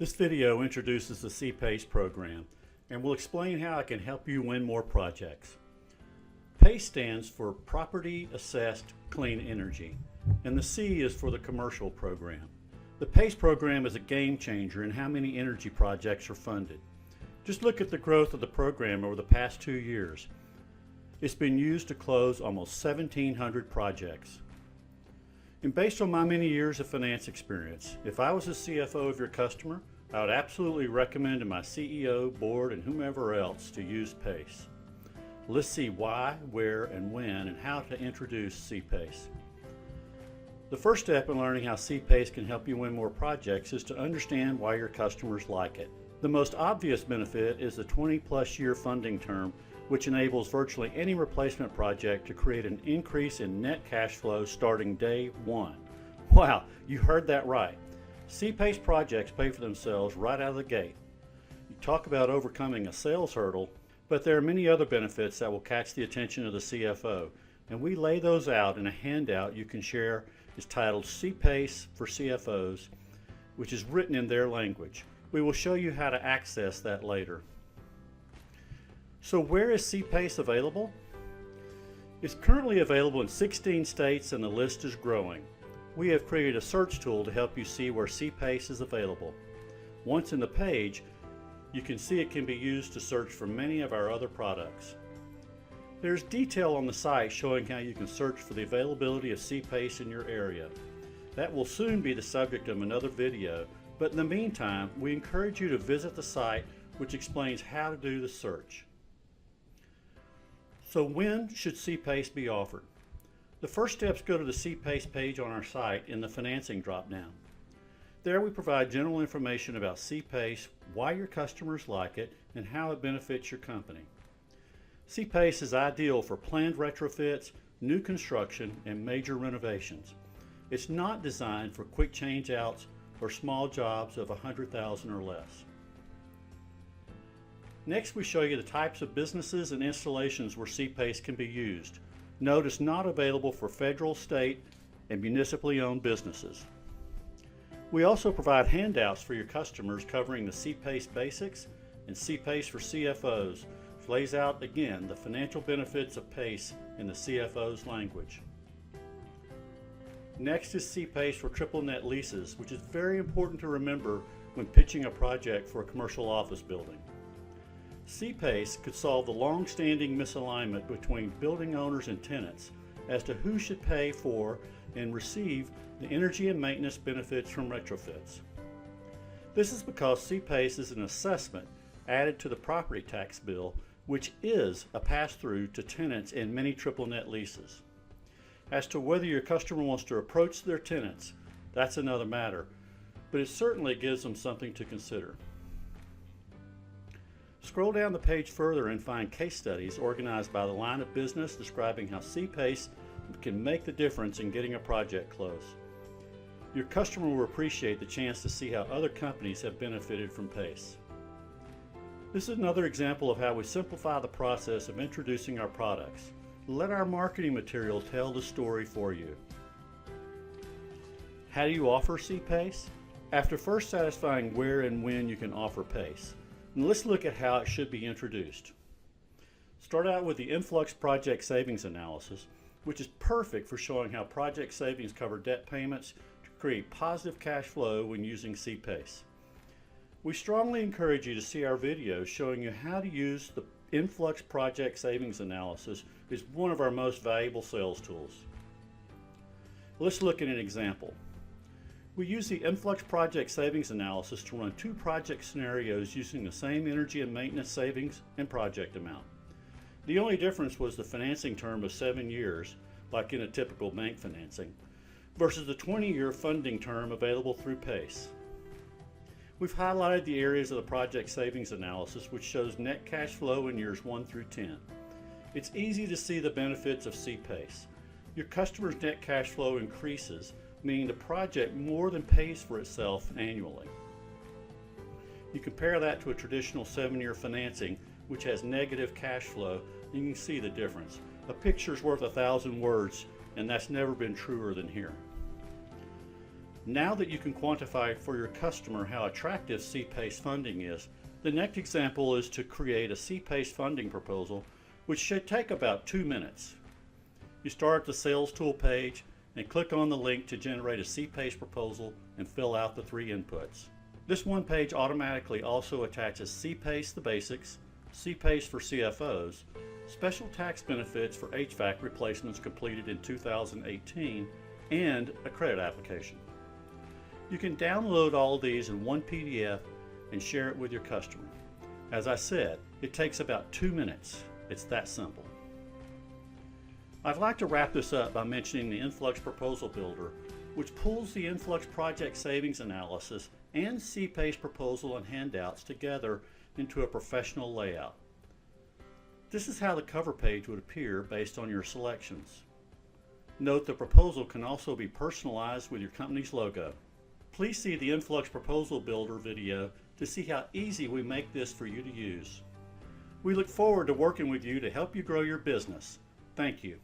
This video introduces the C-PACE program and will explain how it can help you win more projects. PACE stands for Property Assessed Clean Energy, and the C is for the commercial program. The PACE program is a game changer in how many energy projects are funded. Just look at the growth of the program over the past 2 years. It's been used to close almost 1,700 projects. And based on my many years of finance experience, if I was a CFO of your customer, I would absolutely recommend to my CEO, board, and whomever else to use PACE. Let's see why, where, and when, and how to introduce C-PACE. The first step in learning how C-PACE can help you win more projects is to understand why your customers like it. The most obvious benefit is the 20+ year funding term, which enables virtually any replacement project to create an increase in net cash flow starting day one. Wow, you heard that right. C-PACE projects pay for themselves right out of the gate. You talk about overcoming a sales hurdle, but there are many other benefits that will catch the attention of the CFO, and we lay those out in a handout you can share. It's titled C-PACE for CFOs, which is written in their language. We will show you how to access that later. So where is C-PACE available? It's currently available in 16 states and the list is growing. We have created a search tool to help you see where C-PACE is available. Once in the page, you can see it can be used to search for many of our other products. There's detail on the site showing how you can search for the availability of C-PACE in your area. That will soon be the subject of another video, but in the meantime, we encourage you to visit the site, which explains how to do the search. So when should C-PACE be offered? The first steps go to the C-PACE page on our site in the financing drop-down. There we provide general information about C-PACE, why your customers like it, and how it benefits your company. C-PACE is ideal for planned retrofits, new construction, and major renovations. It's not designed for quick change-outs or small jobs of $100,000 or less. Next, we show you the types of businesses and installations where C-PACE can be used. Note it's not available for federal, state, and municipally owned businesses. We also provide handouts for your customers covering the C-PACE basics and C-PACE for CFOs, which lays out again the financial benefits of PACE in the CFO's language. Next is C-PACE for triple net leases, which is very important to remember when pitching a project for a commercial office building. C-PACE could solve the long-standing misalignment between building owners and tenants as to who should pay for and receive the energy and maintenance benefits from retrofits. This is because C-PACE is an assessment added to the property tax bill, which is a pass-through to tenants in many triple net leases. As to whether your customer wants to approach their tenants, that's another matter, but it certainly gives them something to consider. Scroll down the page further and find case studies organized by the line of business describing how C-PACE can make the difference in getting a project closed. Your customer will appreciate the chance to see how other companies have benefited from PACE. This is another example of how we simplify the process of introducing our products. Let our marketing material tell the story for you. How do you offer C-PACE? After first satisfying where and when you can offer PACE, and let's look at how it should be introduced. Start out with the EnFlux Project Savings Analysis, which is perfect for showing how project savings cover debt payments to create positive cash flow when using C-PACE. We strongly encourage you to see our videos showing you how to use the EnFlux Project Savings Analysis. Is one of our most valuable sales tools. Let's look at an example. We use the EnFlux Project Savings Analysis to run 2 project scenarios using the same energy and maintenance savings and project amount. The only difference was the financing term of 7 years, like in a typical bank financing, versus the 20-year funding term available through PACE. We've highlighted the areas of the project savings analysis which shows net cash flow in years 1 through 10. It's easy to see the benefits of C-PACE. Your customer's net cash flow increases, meaning the project more than pays for itself annually. You compare that to a traditional 7-year financing, which has negative cash flow, and you can see the difference. A picture's worth 1,000 words, and that's never been truer than here. Now that you can quantify for your customer how attractive C-PACE funding is, the next example is to create a C-PACE funding proposal, which should take about 2 minutes. You start at the Sales Tool page and click on the link to generate a C-PACE proposal and fill out the 3 inputs. This one page automatically also attaches C-PACE the basics, C-PACE for CFOs, special tax benefits for HVAC replacements completed in 2018, and a credit application. You can download all these in one PDF and share it with your customer. As I said, it takes about 2 minutes. It's that simple. I'd like to wrap this up by mentioning the EnFlux Proposal Builder, which pulls the EnFlux Project Savings Analysis and C-PACE proposal and handouts together into a professional layout. This is how the cover page would appear based on your selections. Note the proposal can also be personalized with your company's logo. Please see the EnFlux Proposal Builder video to see how easy we make this for you to use. We look forward to working with you to help you grow your business. Thank you.